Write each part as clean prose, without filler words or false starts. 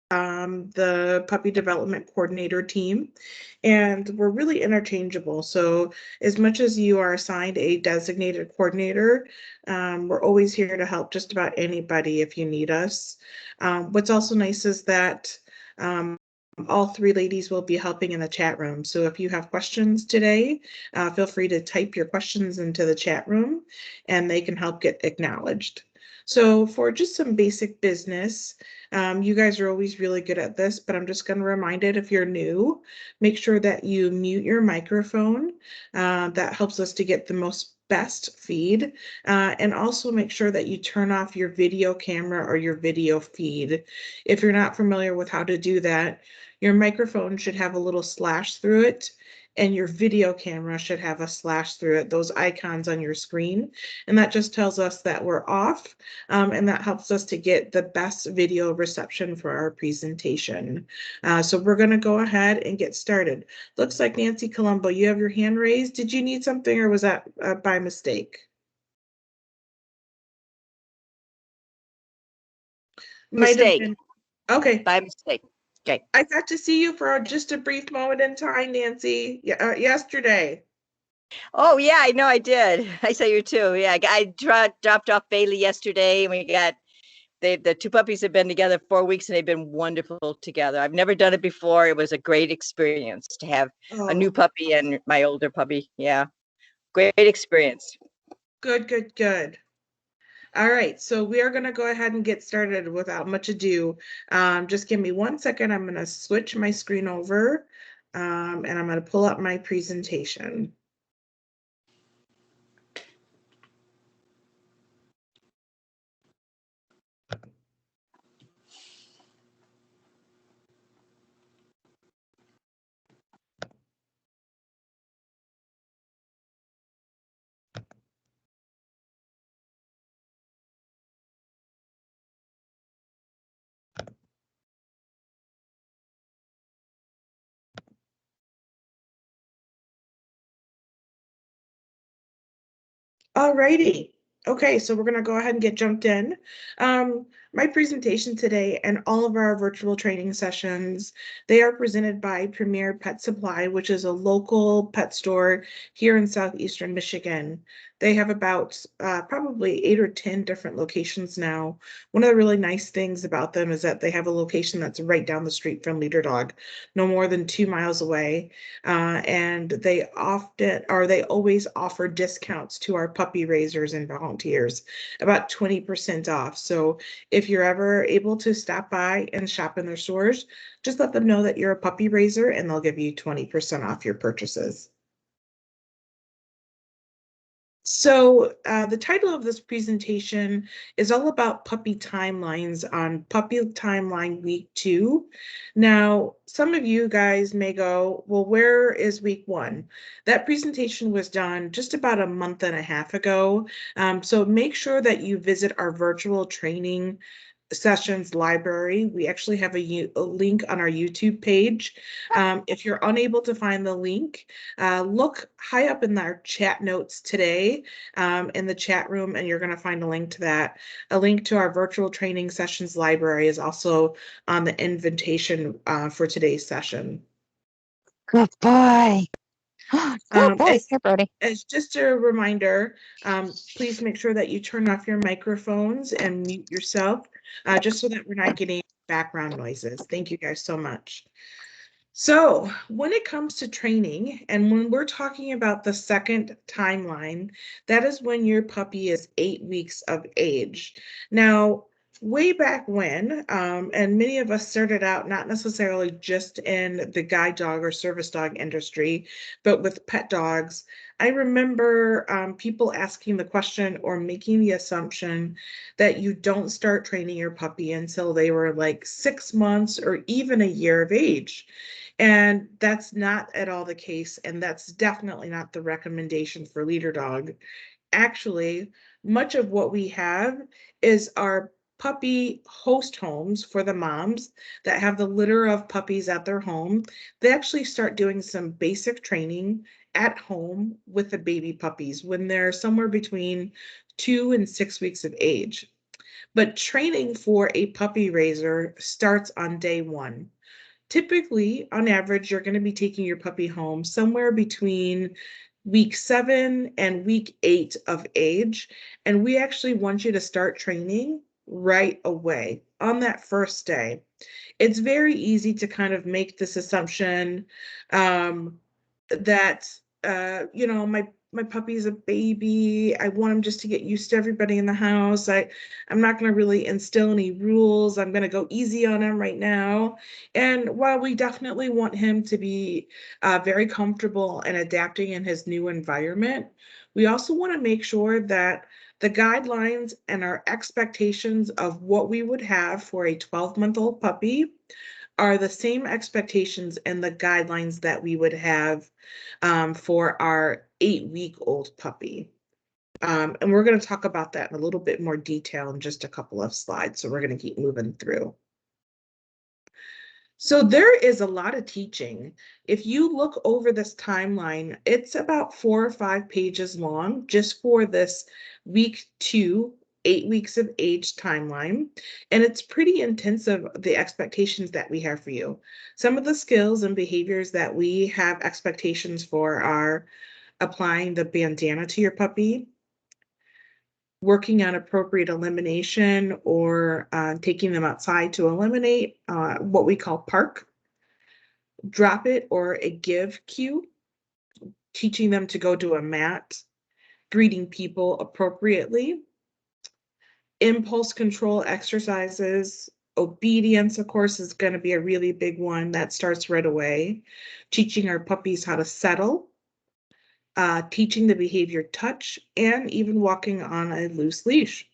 the puppy development coordinator team, and we're really interchangeable. So as much as you are assigned a designated coordinator, we're always here to help just about anybody if you need us. What's also nice is that um, all three ladies will be helping in the chat room. So if you have questions today, feel free to type your questions into the chat room and they can help get acknowledged. So for just some basic business, you guys are always really good at this, but I'm just going to remind it if you're new, make sure that you mute your microphone. That helps us to get the most best feed. And also make sure that you turn off your video camera or your video feed. If you're not familiar with how to do that, your microphone should have a little slash through it, and your video camera should have a slash through it, those icons on your screen. And that just tells us that we're off, and that helps us to get the best video reception for our presentation. So we're going to go ahead and get started. Looks like Nancy Colombo, you have your hand raised. Did you need something or was that by mistake? Might have Mistake. been. Okay. By mistake. Okay. I got to see you for just a brief moment in time, Nancy, yesterday. Oh yeah, I know I did. I saw you too. Yeah, I dropped off Bailey yesterday, and we got the two puppies have been together 4 weeks, and they've been wonderful together. I've never done it before. It was a great experience to have a new Oh, puppy and my older puppy. Yeah, great experience. good, good, good. All right, so we are going to go ahead and get started without much ado. Just give me 1 second. I'm going to switch my screen over, and I'm going to pull up my presentation. All righty. Okay, so we're going to go ahead and get jumped in. My presentation today and all of our virtual training sessions, they are presented by Premier Pet Supply, which is a local pet store here in southeastern Michigan. They have about probably 8 or 10 different locations now. One of the really nice things about them is that they have a location that's right down the street from Leader Dog, no more than 2 miles away. And they always offer discounts to our puppy raisers and volunteers, about 20% off. So if you're ever able to stop by and shop in their stores, just let them know that you're a puppy raiser and they'll give you 20% off your purchases. So the title of this presentation is all about puppy timelines on Puppy Timeline Week 2. Now, some of you guys may go, well, where is week 1? That presentation was done just about a month and a half ago. So make sure that you visit our virtual training sessions library. We actually have a link on our YouTube page. If you're unable to find the link, look high up in our chat notes today in the chat room, and you're going to find a link to that. A link to our virtual training sessions library is also on the invitation for today's session. Good boy. Good boy. Here, Brody. As just a reminder, please make sure that you turn off your microphones and mute yourself, just so that we're not getting background noises. Thank you guys so much. So when it comes to training, and when we're talking about the second timeline, that is when your puppy is 8 weeks of age. Now, way back when, and many of us started out not necessarily just in the guide dog or service dog industry, but with pet dogs. I remember people asking the question or making the assumption that you don't start training your puppy until they were like 6 months or even a year of age. And that's not at all the case. And that's definitely not the recommendation for Leader Dog. Actually, much of what we have is our puppy host homes for the moms that have the litter of puppies at their home. They actually start doing some basic training at home with the baby puppies when they're somewhere between 2 and 6 weeks of age. But training for a puppy raiser starts on day 1. Typically, on average, you're going to be taking your puppy home somewhere between week 7 and week 8 of age. And we actually want you to start training right away on that first day. It's very easy to kind of make this assumption that my puppy's a baby. I want him just to get used to everybody in the house. I'm not going to really instill any rules. I'm going to go easy on him right now. And while we definitely want him to be very comfortable and adapting in his new environment, we also want to make sure that the guidelines and our expectations of what we would have for a 12-month-old puppy are the same expectations and the guidelines that we would have for our 8-week-old puppy. And we're going to talk about that in a little bit more detail in just a couple of slides. So we're going to keep moving through. So there is a lot of teaching. If you look over this timeline, it's about 4 or 5 pages long just for this week 2, 8 weeks of age timeline. And it's pretty intensive, the expectations that we have for you. Some of the skills and behaviors that we have expectations for are applying the bandana to your puppy, working on appropriate elimination or taking them outside to eliminate, what we call park, drop it or a give cue, teaching them to go to a mat, greeting people appropriately, impulse control exercises. Obedience, of course, is going to be a really big one that starts right away. Teaching our puppies how to settle, teaching the behavior touch, and even walking on a loose leash.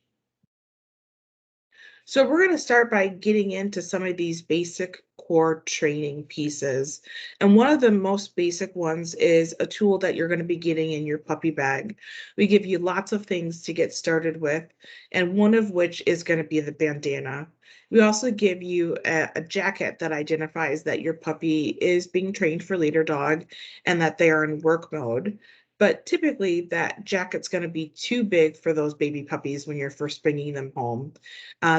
So we're going to start by getting into some of these basic core training pieces. And one of the most basic ones is a tool that you're going to be getting in your puppy bag. We give you lots of things to get started with, and one of which is going to be the bandana. We also give you a jacket that identifies that your puppy is being trained for leader dog and that they are in work mode. But typically that jacket's going to be too big for those baby puppies when you're first bringing them home.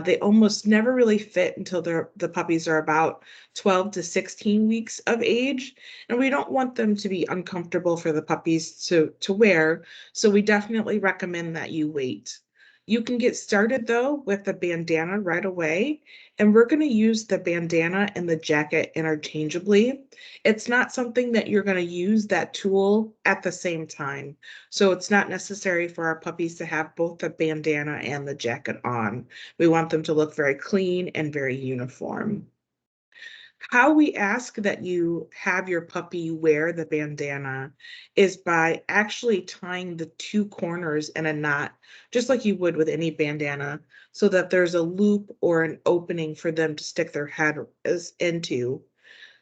They almost never really fit until the puppies are about 12 to 16 weeks of age. And we don't want them to be uncomfortable for the puppies to wear. So we definitely recommend that you wait. You can get started though with the bandana right away, and we're going to use the bandana and the jacket interchangeably. It's not something that you're going to use that tool at the same time. So it's not necessary for our puppies to have both the bandana and the jacket on. We want them to look very clean and very uniform. How we ask that you have your puppy wear the bandana is by actually tying the 2 corners in a knot, just like you would with any bandana, so that there's a loop or an opening for them to stick their head into.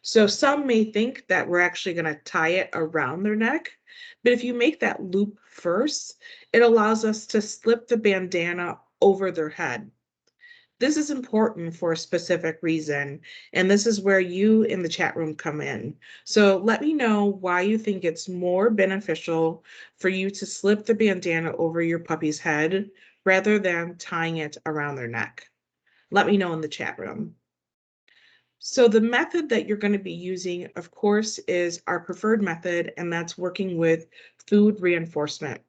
So some may think that we're actually going to tie it around their neck, but if you make that loop first, it allows us to slip the bandana over their head. This is important for a specific reason, and this is where you in the chat room come in. So let me know why you think it's more beneficial for you to slip the bandana over your puppy's head rather than tying it around their neck. Let me know in the chat room. So the method that you're going to be using, of course, is our preferred method, and that's working with food reinforcement.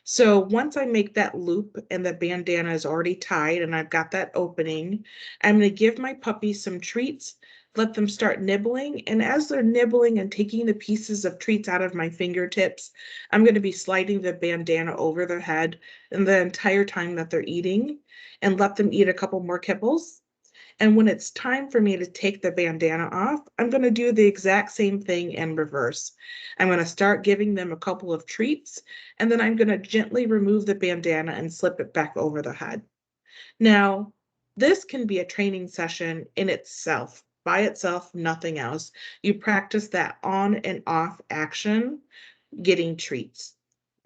So once I make that loop and the bandana is already tied and I've got that opening, I'm going to give my puppy some treats, let them start nibbling. And as they're nibbling and taking the pieces of treats out of my fingertips, I'm going to be sliding the bandana over their head and the entire time that they're eating, and let them eat a couple more kibbles. And when it's time for me to take the bandana off, I'm going to do the exact same thing in reverse. I'm going to start giving them a couple of treats, and then I'm going to gently remove the bandana and slip it back over the head. Now, this can be a training session in itself, by itself, nothing else. You practice that on and off action, getting treats.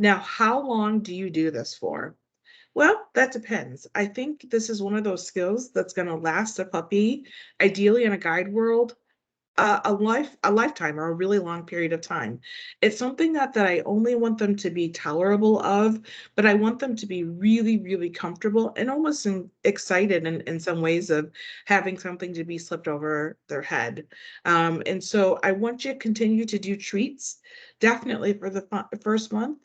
Now, how long do you do this for? Well, that depends. I think this is one of those skills that's going to last a puppy, ideally in a guide world, a lifetime or a really long period of time. It's something that I only want them to be tolerable of, but I want them to be really, really comfortable and almost excited in some ways of having something to be slipped over their head. And so I want you to continue to do treats, definitely for the first month,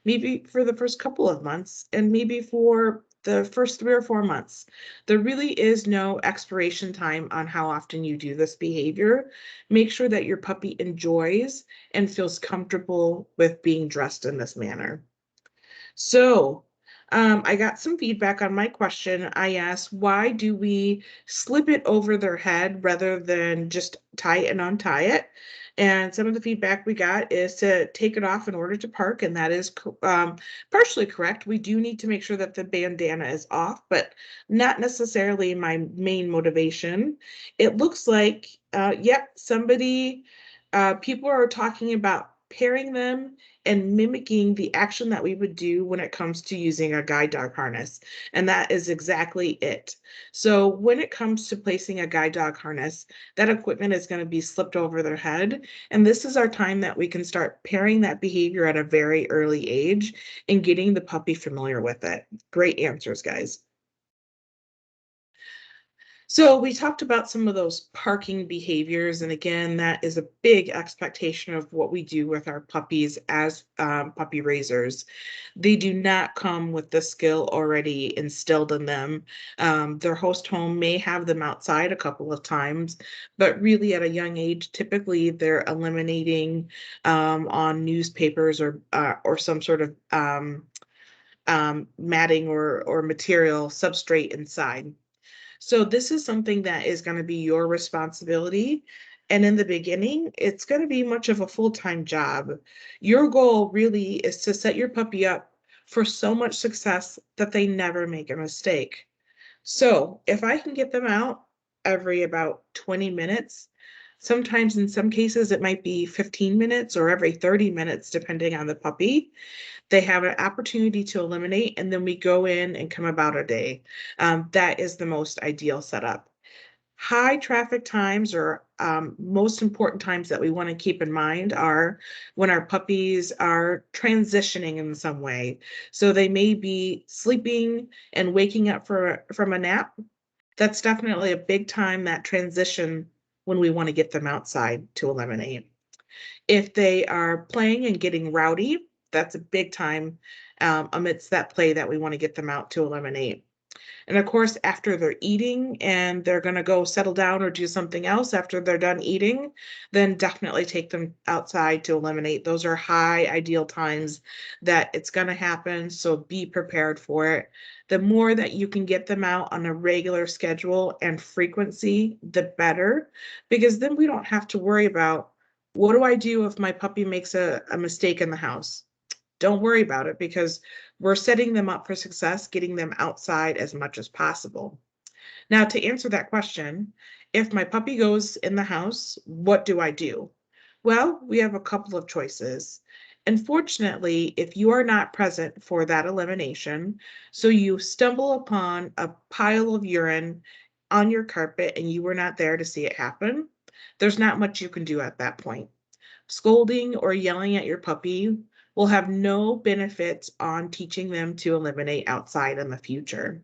maybe for the first couple of months, and maybe for the first 3 or 4 months. There really is no expiration time on how often you do this behavior. Make sure that your puppy enjoys and feels comfortable with being dressed in this manner. So, I got some feedback on my question. I asked, why do we slip it over their head rather than just tie it and untie it? And some of the feedback we got is to take it off in order to park, and that is partially correct. We do need to make sure that the bandana is off, but not necessarily my main motivation. It looks like, yep, people are talking about pairing them and mimicking the action that we would do when it comes to using a guide dog harness. And that is exactly it. So when it comes to placing a guide dog harness, that equipment is going to be slipped over their head. And this is our time that we can start pairing that behavior at a very early age and getting the puppy familiar with it. Great answers, guys. So we talked about some of those parking behaviors, and again, that is a big expectation of what we do with our puppies as puppy raisers. They do not come with the skill already instilled in them. Their host home may have them outside a couple of times, but really at a young age, typically they're eliminating on newspapers or some sort of matting or material substrate inside. So this is something that is going to be your responsibility. And in the beginning, it's going to be much of a full-time job. Your goal really is to set your puppy up for so much success that they never make a mistake. So if I can get them out every about 20 minutes, sometimes in some cases it might be 15 minutes or every 30 minutes, depending on the puppy. They have an opportunity to eliminate, and then we go in and come about a day. That is the most ideal setup. High traffic times or most important times that we want to keep in mind are when our puppies are transitioning in some way. So they may be sleeping and waking up from a nap. That's definitely a big time, that transition, when we want to get them outside to eliminate. If they are playing and getting rowdy, that's a big time amidst that play that we want to get them out to eliminate. And of course, after they're eating and they're going to go settle down or do something else after they're done eating, then definitely take them outside to eliminate. Those are high ideal times that it's going to happen, so be prepared for it. The more that you can get them out on a regular schedule and frequency, the better, because then we don't have to worry about, what do I do if my puppy makes a mistake in the house? Don't worry about it, because we're setting them up for success, getting them outside as much as possible. Now, to answer that question, if my puppy goes in the house, what do I do? Well, we have a couple of choices. Unfortunately, if you are not present for that elimination, so you stumble upon a pile of urine on your carpet and you were not there to see it happen, there's not much you can do at that point. Scolding or yelling at your puppy will have no benefits on teaching them to eliminate outside in the future.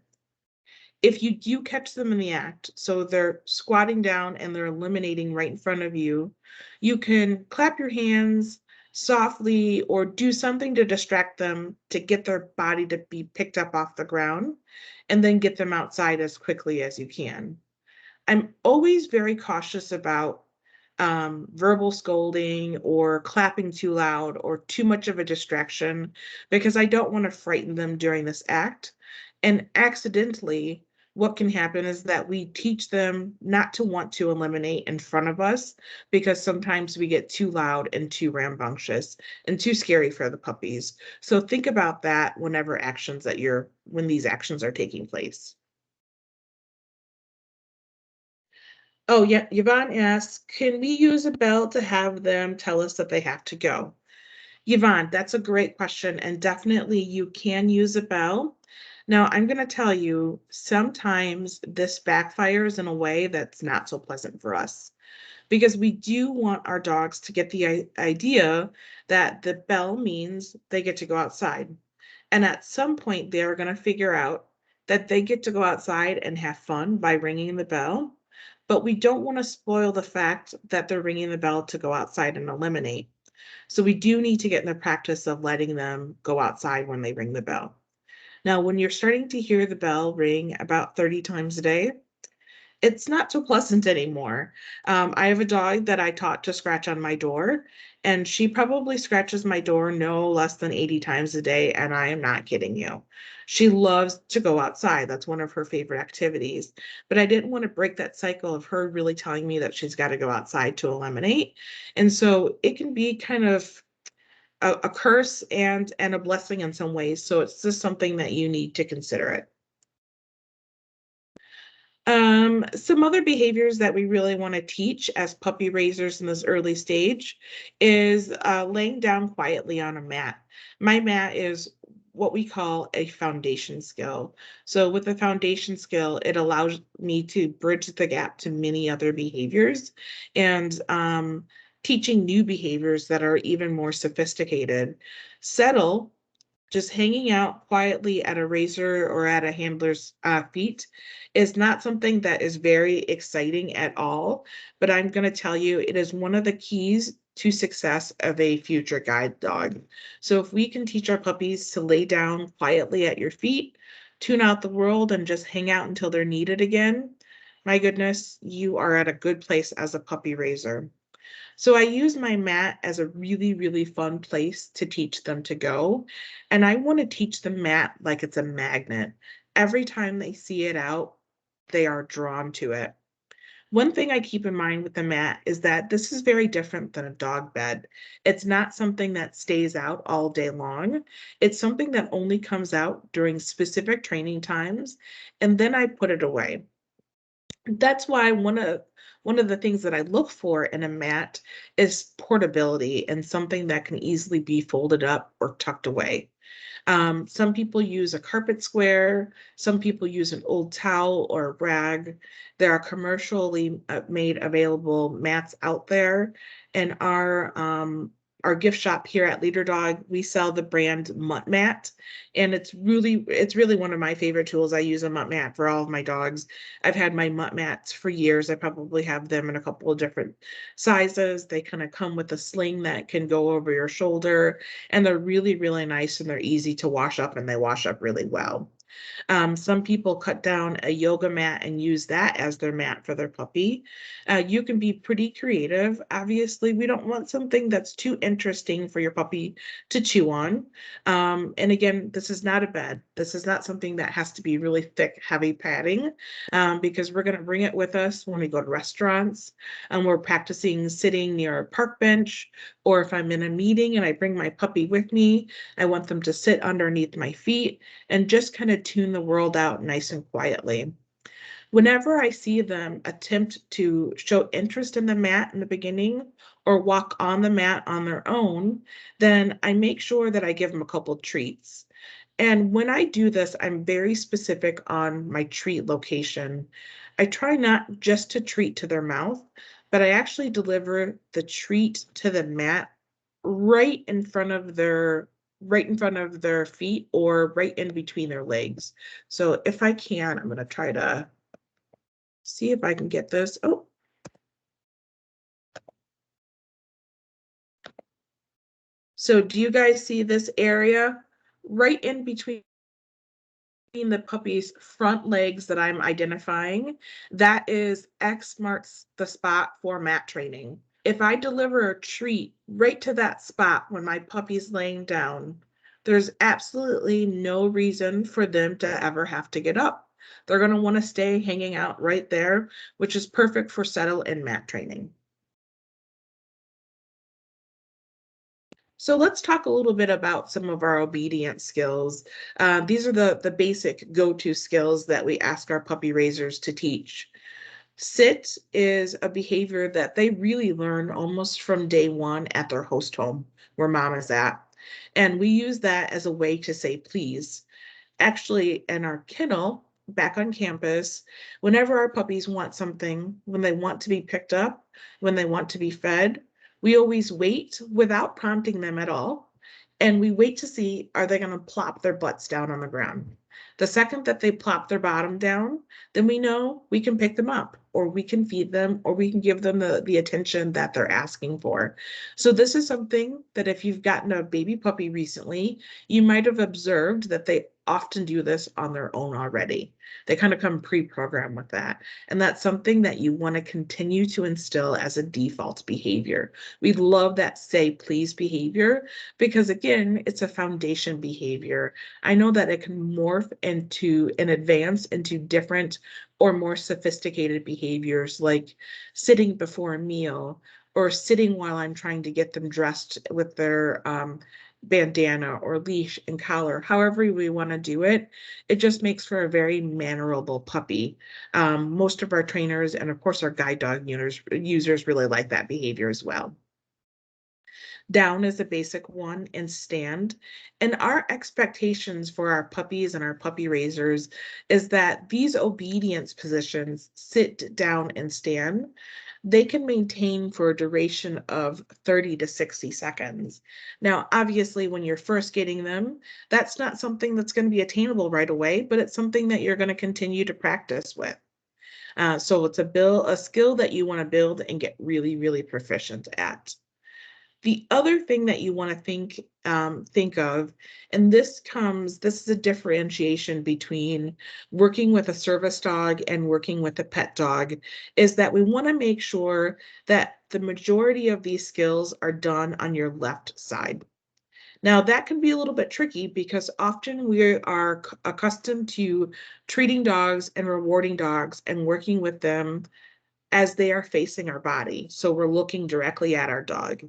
If you do catch them in the act, so they're squatting down and they're eliminating right in front of you, you can clap your hands softly or do something to distract them to get their body to be picked up off the ground, and then get them outside as quickly as you can. I'm always very cautious about verbal scolding or clapping too loud or too much of a distraction, because I don't want to frighten them during this act. And accidentally, what can happen is that we teach them not to want to eliminate in front of us, because sometimes we get too loud and too rambunctious and too scary for the puppies. So think about that when these actions are taking place. Oh, yeah, Yvonne asks, can we use a bell to have them tell us that they have to go? Yvonne, that's a great question, and definitely you can use a bell. Now, I'm going to tell you, sometimes this backfires in a way that's not so pleasant for us because we do want our dogs to get the idea that the bell means they get to go outside. And at some point, they're going to figure out that they get to go outside and have fun by ringing the bell. But we don't want to spoil the fact that they're ringing the bell to go outside and eliminate. So we do need to get in the practice of letting them go outside when they ring the bell. Now, when you're starting to hear the bell ring about 30 times a day, it's not so pleasant anymore. I have a dog that I taught to scratch on my door, and she probably scratches my door no less than 80 times a day, and I am not kidding you. She loves to go outside. That's one of her favorite activities. But I didn't want to break that cycle of her really telling me that she's got to go outside to eliminate. And so it can be kind of a curse and a blessing in some ways. So it's just something that you need to consider it. Some other behaviors that we really want to teach as puppy raisers in this early stage is laying down quietly on a mat. My mat is what we call a foundation skill. So with the foundation skill, it allows me to bridge the gap to many other behaviors and teaching new behaviors that are even more sophisticated. Settle, just hanging out quietly at a raiser or at a handler's feet is not something that is very exciting at all, but I'm going to tell you it is one of the keys to success of a future guide dog. So if we can teach our puppies to lay down quietly at your feet, tune out the world, and just hang out until they're needed again, my goodness, you are at a good place as a puppy raiser. So I use my mat as a really, really fun place to teach them to go. And I want to teach the mat like it's a magnet. Every time they see it out, they are drawn to it. One thing I keep in mind with the mat is that this is very different than a dog bed. It's not something that stays out all day long. It's something that only comes out during specific training times, and then I put it away. That's why one of the things that I look for in a mat is portability and something that can easily be folded up or tucked away. Some people use a carpet square. Some people use an old towel or a rag. There are commercially made available mats out there. And our gift shop here at Leader Dog, we sell the brand Mutt Mat, and it's really one of my favorite tools. I use a Mutt Mat for all of my dogs. I've had my Mutt Mats for years. I probably have them in a couple of different sizes. They kind of come with a sling that can go over your shoulder, and they're really, really nice, and they're easy to wash up, and they wash up really well. Some people cut down a yoga mat and use that as their mat for their puppy. You can be pretty creative. Obviously, we don't want something that's too interesting for your puppy to chew on. And again, this is not a bed. This is not something that has to be really thick, heavy padding, because we're going to bring it with us when we go to restaurants and we're practicing sitting near a park bench, or if I'm in a meeting and I bring my puppy with me, I want them to sit underneath my feet and just kind of tune the world out nice and quietly. Whenever I see them attempt to show interest in the mat in the beginning or walk on the mat on their own, then I make sure that I give them a couple treats. And when I do this, I'm very specific on my treat location. I try not just to treat to their mouth, but I actually deliver the treat to the mat right in front of their feet or right in between their legs. So if I can, I'm going to try to see if I can get this. Oh. So do you guys see this area right in between the puppy's front legs that I'm identifying? That is X marks the spot for mat training. If I deliver a treat right to that spot when my puppy's laying down, there's absolutely no reason for them to ever have to get up. They're going to want to stay hanging out right there, which is perfect for settle and mat training. So let's talk a little bit about some of our obedience skills. These are the basic go-to skills that we ask our puppy raisers to teach. Sit is a behavior that they really learn almost from day one at their host home, where mom is at. And we use that as a way to say please. Actually, in our kennel back on campus, whenever our puppies want something, when they want to be picked up, when they want to be fed, we always wait without prompting them at all. And we wait to see, are they going to plop their butts down on the ground? The second that they plop their bottom down, then we know we can pick them up, or we can feed them, or we can give them the attention that they're asking for. So this is something that if you've gotten a baby puppy recently, you might have observed that they often do this on their own already. They kind of come pre-programmed with that. And that's something that you want to continue to instill as a default behavior. We love that say please behavior because, again, it's a foundation behavior. I know that it can morph into and advance into different or more sophisticated behaviors like sitting before a meal or sitting while I'm trying to get them dressed with their bandana or leash and collar, however we want to do it. It just makes for a very mannerable puppy. Most of our trainers and of course our guide dog users really like that behavior as well. Down is a basic one, and stand. And our expectations for our puppies and our puppy raisers is that these obedience positions, sit, down, and stand, they can maintain for a duration of 30 to 60 seconds. Now, obviously, when you're first getting them, that's not something that's going to be attainable right away, but it's something that you're going to continue to practice with. So it's a skill that you want to build and get really, really proficient at. The other thing that you want to think of, and this is a differentiation between working with a service dog and working with a pet dog, is that we want to make sure that the majority of these skills are done on your left side. Now, that can be a little bit tricky because often we are accustomed to treating dogs and rewarding dogs and working with them as they are facing our body. So we're looking directly at our dog.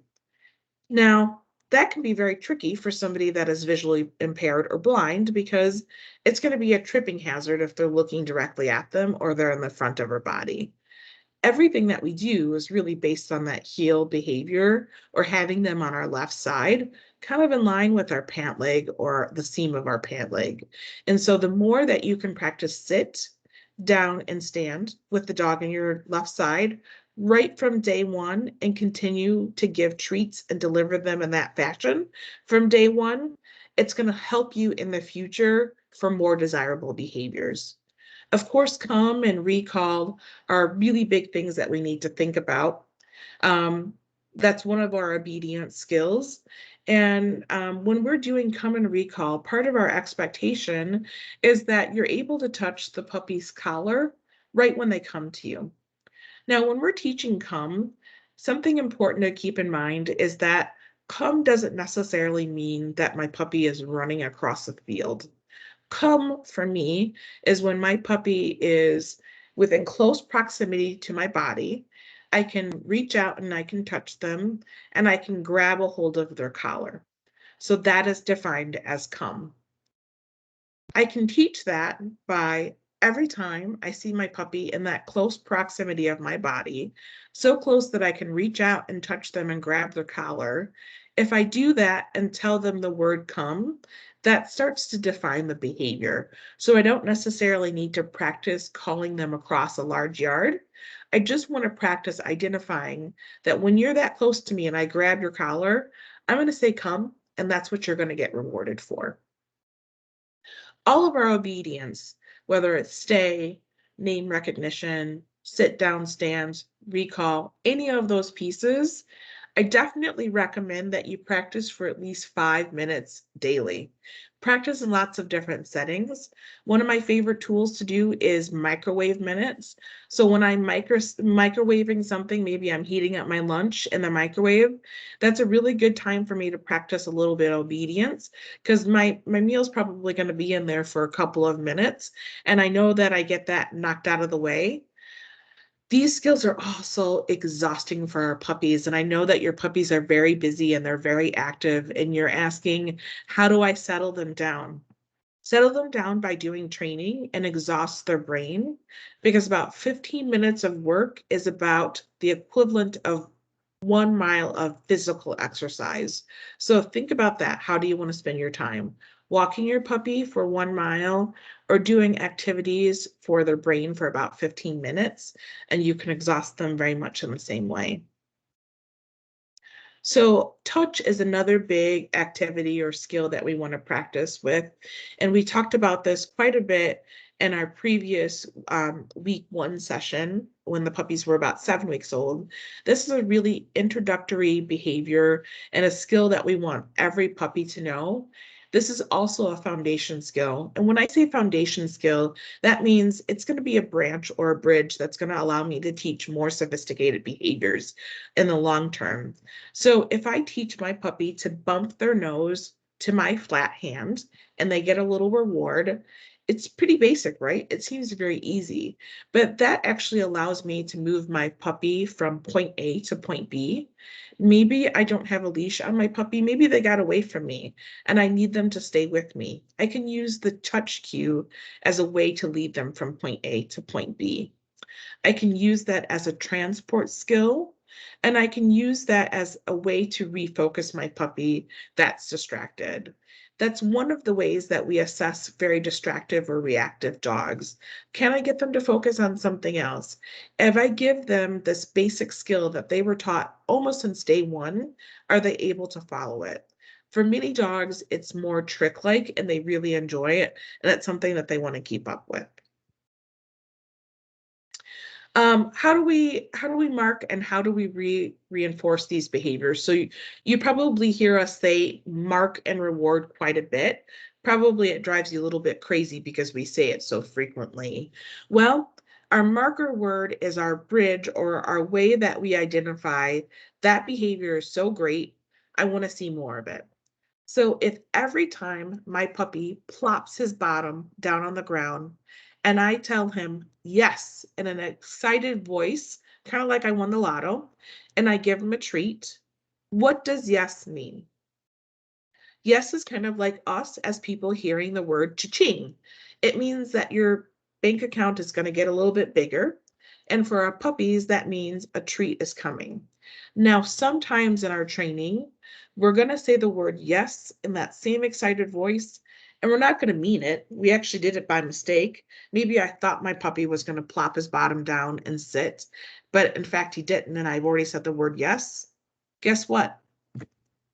Now, that can be very tricky for somebody that is visually impaired or blind because it's going to be a tripping hazard if they're looking directly at them or they're in the front of our body. Everything that we do is really based on that heel behavior or having them on our left side, kind of in line with our pant leg or the seam of our pant leg. And so the more that you can practice sit, down, and stand with the dog on your left side, right from day one, and continue to give treats and deliver them in that fashion from day one, it's going to help you in the future for more desirable behaviors. Of course, come and recall are really big things that we need to think about. That's one of our obedience skills. And when we're doing come and recall, part of our expectation is that you're able to touch the puppy's collar right when they come to you. Now, when we're teaching come, something important to keep in mind is that come doesn't necessarily mean that my puppy is running across the field. Come for me is when my puppy is within close proximity to my body. I can reach out and I can touch them and I can grab a hold of their collar. So that is defined as come. I can teach that by every time I see my puppy in that close proximity of my body, so close that I can reach out and touch them and grab their collar. If I do that and tell them the word come, that starts to define the behavior. So I don't necessarily need to practice calling them across a large yard. I just want to practice identifying that when you're that close to me and I grab your collar, I'm going to say come, and that's what you're going to get rewarded for. All of our obedience, whether it's stay, name recognition, sit down, stand, recall, any of those pieces, I definitely recommend that you practice for at least 5 minutes daily. Practice in lots of different settings. One of my favorite tools to do is microwave minutes. So when I'm microwaving something, maybe I'm heating up my lunch in the microwave, that's a really good time for me to practice a little bit of obedience because my meal's probably going to be in there for a couple of minutes. And I know that I get that knocked out of the way. These skills are also exhausting for our puppies. And I know that your puppies are very busy and they're very active and you're asking, how do I settle them down? Settle them down by doing training and exhaust their brain because about 15 minutes of work is about the equivalent of 1 mile of physical exercise. So think about that. How do you want to spend your time? walking your puppy for 1 mile or doing activities for their brain for about 15 minutes, and you can exhaust them very much in the same way. So touch is another big activity or skill that we want to practice with. And we talked about this quite a bit in our previous week 1 session when the puppies were about 7 weeks old. This is a really introductory behavior and a skill that we want every puppy to know. This is also a foundation skill. And when I say foundation skill, that means it's going to be a branch or a bridge that's going to allow me to teach more sophisticated behaviors in the long term. So if I teach my puppy to bump their nose to my flat hand and they get a little reward, it's pretty basic, right? It seems very easy, but that actually allows me to move my puppy from point A to point B. Maybe I don't have a leash on my puppy. Maybe they got away from me and I need them to stay with me. I can use the touch cue as a way to lead them from point A to point B. I can use that as a transport skill, and I can use that as a way to refocus my puppy that's distracted. That's one of the ways that we assess very distractive or reactive dogs. Can I get them to focus on something else? If I give them this basic skill that they were taught almost since day 1, are they able to follow it? For many dogs, it's more trick-like and they really enjoy it, and it's something that they want to keep up with. How do we mark and how do we reinforce these behaviors? So you probably hear us say mark and reward quite a bit. Probably it drives you a little bit crazy because we say it so frequently. Well, our marker word is our bridge or our way that we identify that behavior is so great, I want to see more of it. So if every time my puppy plops his bottom down on the ground and I tell him yes in an excited voice, kind of like I won the lotto, and I give him a treat, what does yes mean? Yes is kind of like us as people hearing the word cha-ching. It means that your bank account is going to get a little bit bigger. And for our puppies, that means a treat is coming. Now, sometimes in our training, we're going to say the word yes in that same excited voice, and we're not going to mean it. We actually did it by mistake. Maybe I thought my puppy was going to plop his bottom down and sit, but in fact, he didn't, and I've already said the word yes. Guess what?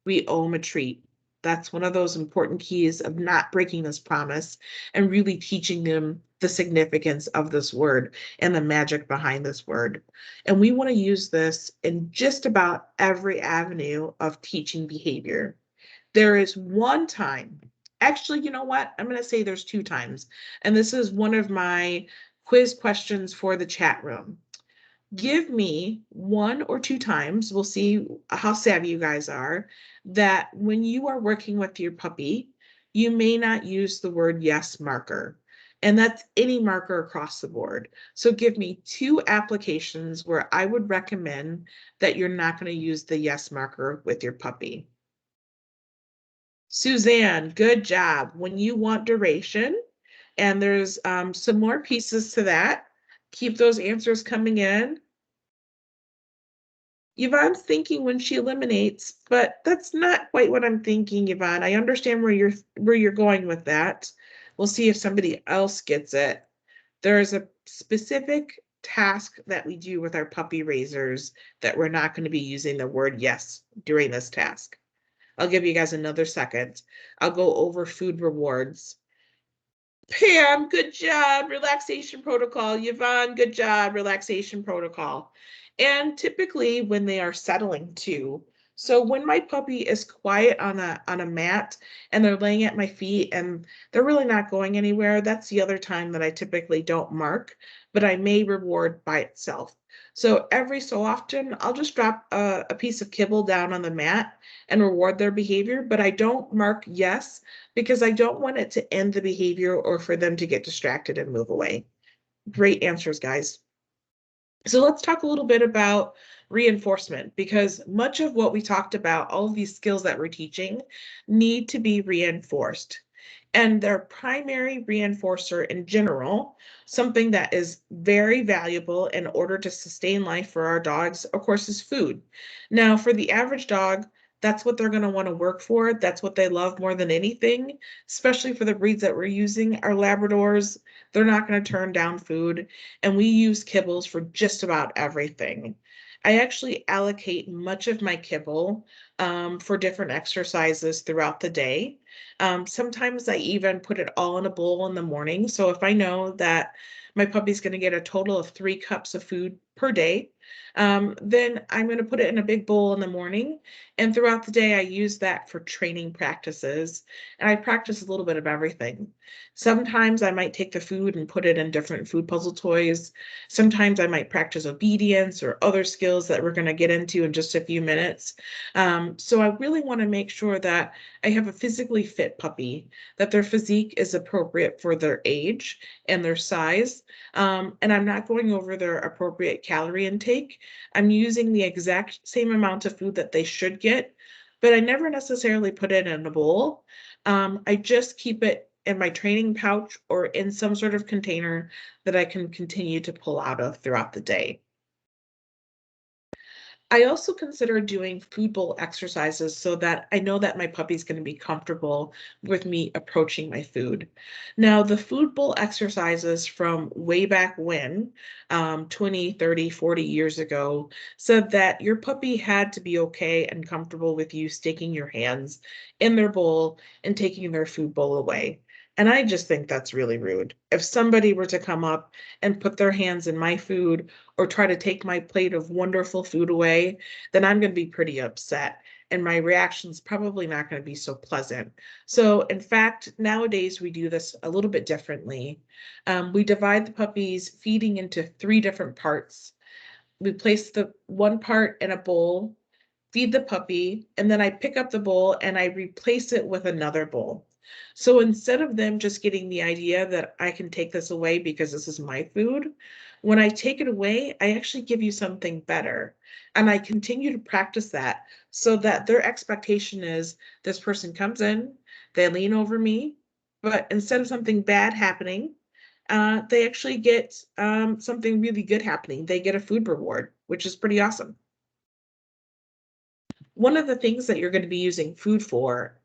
We owe him a treat. That's one of those important keys of not breaking this promise and really teaching them the significance of this word and the magic behind this word. And we want to use this in just about every avenue of teaching behavior. There is one time, actually, you know what? I'm going to say there's 2 times. And this is one of my quiz questions for the chat room. Give me 1 or 2 times, we'll see how savvy you guys are, that when you are working with your puppy, you may not use the word yes marker. And that's any marker across the board. So give me 2 applications where I would recommend that you're not going to use the yes marker with your puppy. Suzanne, good job. When you want duration, and there's some more pieces to that, keep those answers coming in. Yvonne's thinking when she eliminates, but that's not quite what I'm thinking, Yvonne. I understand where you're going with that. We'll see if somebody else gets it. There is a specific task that we do with our puppy raisers that we're not going to be using the word yes during this task. I'll give you guys another second. I'll go over food rewards. Pam, good job. Relaxation protocol. Yvonne, good job. Relaxation protocol. And typically when they are settling too. So when my puppy is quiet on a mat and they're laying at my feet and they're really not going anywhere, that's the other time that I typically don't mark, but I may reward by itself. So every so often, I'll just drop a piece of kibble down on the mat and reward their behavior, but I don't mark yes because I don't want it to end the behavior or for them to get distracted and move away. Great answers, guys. So let's talk a little bit about reinforcement, because much of what we talked about, all of these skills that we're teaching, need to be reinforced. And their primary reinforcer in general, something that is very valuable in order to sustain life for our dogs, of course, is food. Now, for the average dog, That's what they're going to want to work for. That's what they love more than anything, especially for the breeds that we're using. Our Labradors, they're not going to turn down food, and we use kibbles for just about everything. I actually allocate much of my kibble for different exercises throughout the day. Sometimes I even put it all in a bowl in the morning. So if I know that my puppy's going to get a total of 3 cups of food per day, then I'm going to put it in a big bowl in the morning. And throughout the day, I use that for training practices. And I practice a little bit of everything. Sometimes I might take the food and put it in different food puzzle toys. Sometimes I might practice obedience or other skills that we're going to get into in just a few minutes. So I really want to make sure that I have a physically fit puppy, that their physique is appropriate for their age and their size. And I'm not going over their appropriate calorie intake. I'm using the exact same amount of food that they should get, but I never necessarily put it in a bowl. I just keep it in my training pouch or in some sort of container that I can continue to pull out of throughout the day. I also consider doing food bowl exercises so that I know that my puppy's going to be comfortable with me approaching my food. Now, the food bowl exercises from way back when, 20, 30, 40 years ago, said that your puppy had to be okay and comfortable with you sticking your hands in their bowl and taking their food bowl away. And I just think that's really rude. If somebody were to come up and put their hands in my food or try to take my plate of wonderful food away, then I'm going to be pretty upset. And my reaction's probably not going to be so pleasant. So, in fact, nowadays we do this a little bit differently. We divide the puppy's feeding into 3 different parts. We place the one part in a bowl, feed the puppy, and then I pick up the bowl and I replace it with another bowl. So instead of them just getting the idea that I can take this away because this is my food, when I take it away, I actually give you something better. And I continue to practice that so that their expectation is this person comes in, they lean over me, but instead of something bad happening, they actually get something really good happening. They get a food reward, which is pretty awesome. One of the things that you're going to be using food for